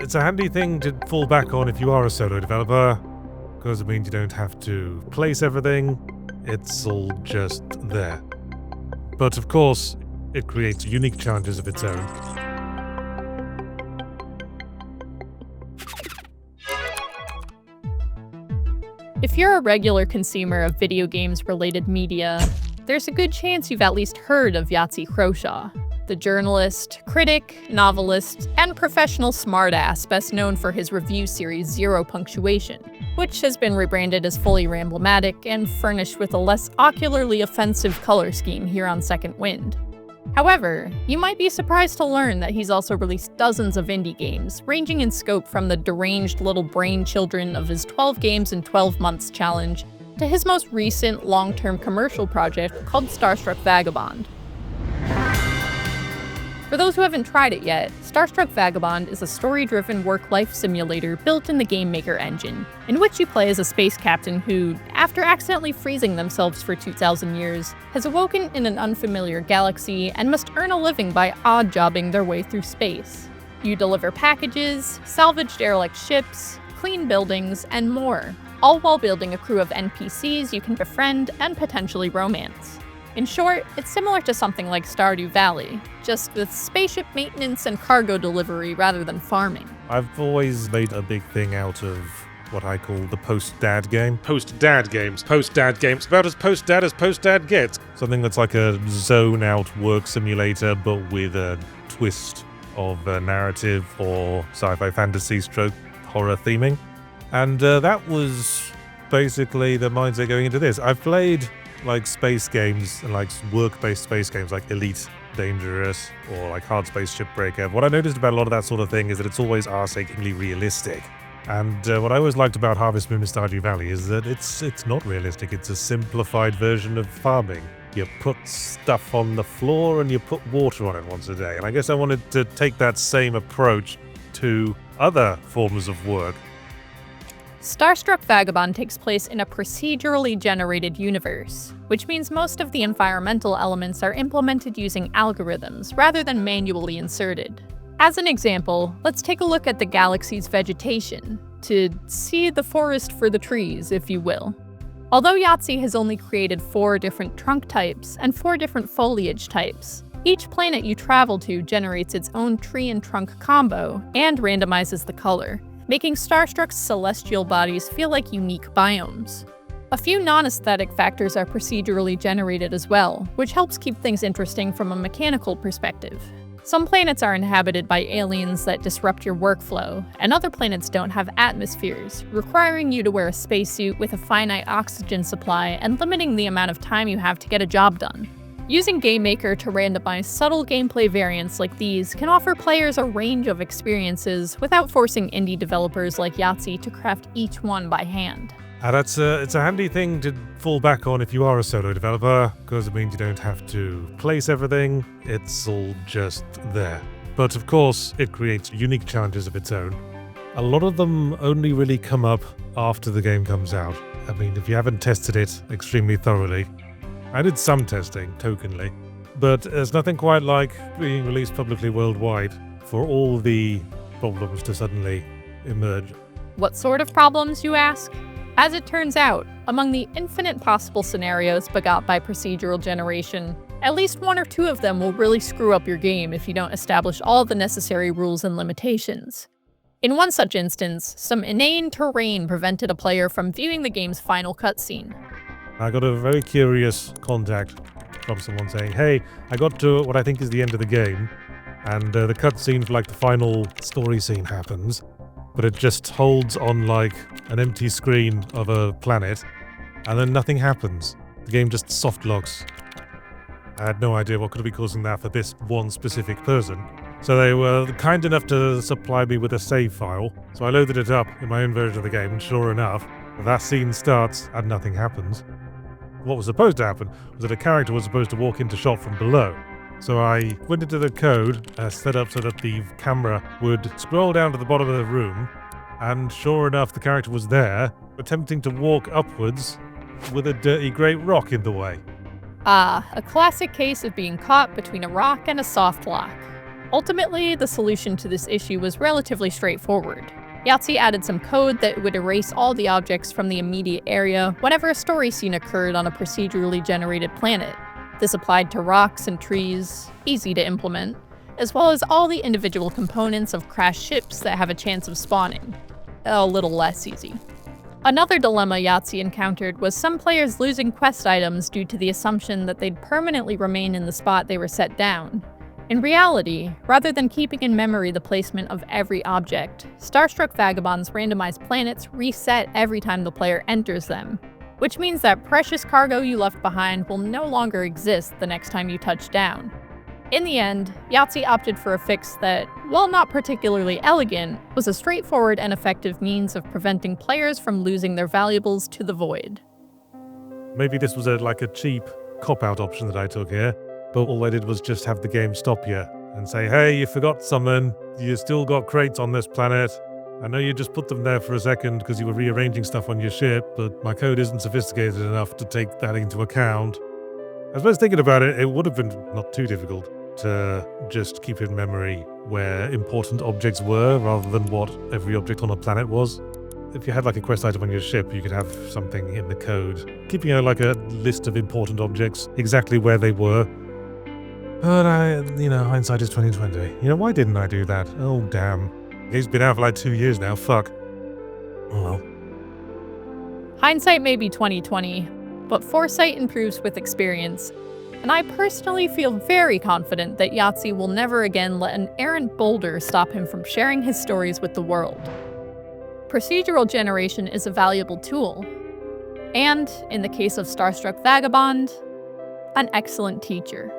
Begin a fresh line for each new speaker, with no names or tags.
It's a handy thing to fall back on if you are a solo developer, because it means you don't have to place everything, it's all just there. But of course, it creates unique challenges of its own.
If you're a regular consumer of video games-related media, there's a good chance you've at least heard of Yahtzee Croshaw, the journalist, critic, novelist, and professional smartass best known for his review series Zero Punctuation, which has been rebranded as fully ramblomatic and furnished with a less ocularly offensive color scheme here on Second Wind. However, you might be surprised to learn that he's also released dozens of indie games, ranging in scope from the deranged little brain children of his 12 games in 12 months challenge to his most recent long-term commercial project called Starstruck Vagabond. For those who haven't tried it yet, Starstruck Vagabond is a story-driven work-life simulator built in the GameMaker engine, in which you play as a space captain who, after accidentally freezing themselves for 2,000 years, has awoken in an unfamiliar galaxy and must earn a living by odd-jobbing their way through space. You deliver packages, salvaged derelict ships, clean buildings, and more, all while building a crew of NPCs you can befriend and potentially romance. In short, it's similar to something like Stardew Valley, just with spaceship maintenance and cargo delivery rather than farming.
I've always made a big thing out of what I call the post-dad game. Post-dad games. Post-dad games. About as post-dad as post-dad gets. Something that's like a zone-out work simulator, but with a twist of a narrative or sci-fi fantasy stroke horror theming. And that was basically the mindset going into this. I've played like space games and like work-based space games like Elite Dangerous or like Hard Space Shipbreaker. What I noticed about a lot of that sort of thing is that it's always arse-achingly realistic. And what I always liked about Harvest Moon and Stardew Valley is that it's not realistic. It's a simplified version of farming. You put stuff on the floor and you put water on it once a day. And I guess I wanted to take that same approach to other forms of work.
Starstruck Vagabond takes place in a procedurally generated universe, which means most of the environmental elements are implemented using algorithms rather than manually inserted. As an example, let's take a look at the galaxy's vegetation, to see the forest for the trees, if you will. Although Yahtzee has only created 4 different trunk types and 4 different foliage types, each planet you travel to generates its own tree and trunk combo and randomizes the color, making Starstruck's celestial bodies feel like unique biomes. A few non-aesthetic factors are procedurally generated as well, which helps keep things interesting from a mechanical perspective. Some planets are inhabited by aliens that disrupt your workflow, and other planets don't have atmospheres, requiring you to wear a spacesuit with a finite oxygen supply and limiting the amount of time you have to get a job done. Using GameMaker to randomize subtle gameplay variants like these can offer players a range of experiences without forcing indie developers like Yahtzee to craft each one by hand.
It's a handy thing to fall back on if you are a solo developer, because it means you don't have to place everything, it's all just there. But of course, it creates unique challenges of its own. A lot of them only really come up after the game comes out. I mean, if you haven't tested it extremely thoroughly. I did some testing, tokenly, but there's nothing quite like being released publicly worldwide for all the problems to suddenly emerge.
What sort of problems, you ask? As it turns out, among the infinite possible scenarios begot by procedural generation, at least 1 or 2 of them will really screw up your game if you don't establish all the necessary rules and limitations. In one such instance, some inane terrain prevented a player from viewing the game's final cutscene.
I got a very curious contact from someone saying, hey, I got to what I think is the end of the game, and the cutscene for like the final story scene happens, but it just holds on like an empty screen of a planet, and then nothing happens. The game just soft locks. I had no idea what could be causing that for this one specific person. So they were kind enough to supply me with a save file, so I loaded it up in my own version of the game, and sure enough, that scene starts and nothing happens. What was supposed to happen was that a character was supposed to walk into shot from below. So I went into the code, set up so that the camera would scroll down to the bottom of the room, and sure enough the character was there, attempting to walk upwards with a dirty great rock in the way.
Ah, a classic case of being caught between a rock and a soft lock. Ultimately, the solution to this issue was relatively straightforward. Yahtzee added some code that would erase all the objects from the immediate area whenever a story scene occurred on a procedurally generated planet. This applied to rocks and trees, easy to implement, as well as all the individual components of crashed ships that have a chance of spawning. A little less easy. Another dilemma Yahtzee encountered was some players losing quest items due to the assumption that they'd permanently remain in the spot they were set down. In reality, rather than keeping in memory the placement of every object, Starstruck Vagabond's randomized planets reset every time the player enters them, which means that precious cargo you left behind will no longer exist the next time you touch down. In the end, Yahtzee opted for a fix that, while not particularly elegant, was a straightforward and effective means of preventing players from losing their valuables to the void.
Maybe this was a cheap cop-out option that I took here, but all I did was just have the game stop you and say, hey, you forgot something, you still got crates on this planet. I know you just put them there for a second because you were rearranging stuff on your ship, but my code isn't sophisticated enough to take that into account. I suppose thinking about it, it would have been not too difficult to just keep in memory where important objects were rather than what every object on a planet was. If you had a quest item on your ship, you could have something in the code, keeping a list of important objects, exactly where they were. But hindsight is 2020. Why didn't I do that? Oh, damn. Game's been out for 2 years now, fuck. Oh well.
Hindsight may be 2020, but foresight improves with experience, and I personally feel very confident that Yahtzee will never again let an errant boulder stop him from sharing his stories with the world. Procedural generation is a valuable tool, and, in the case of Starstruck Vagabond, an excellent teacher.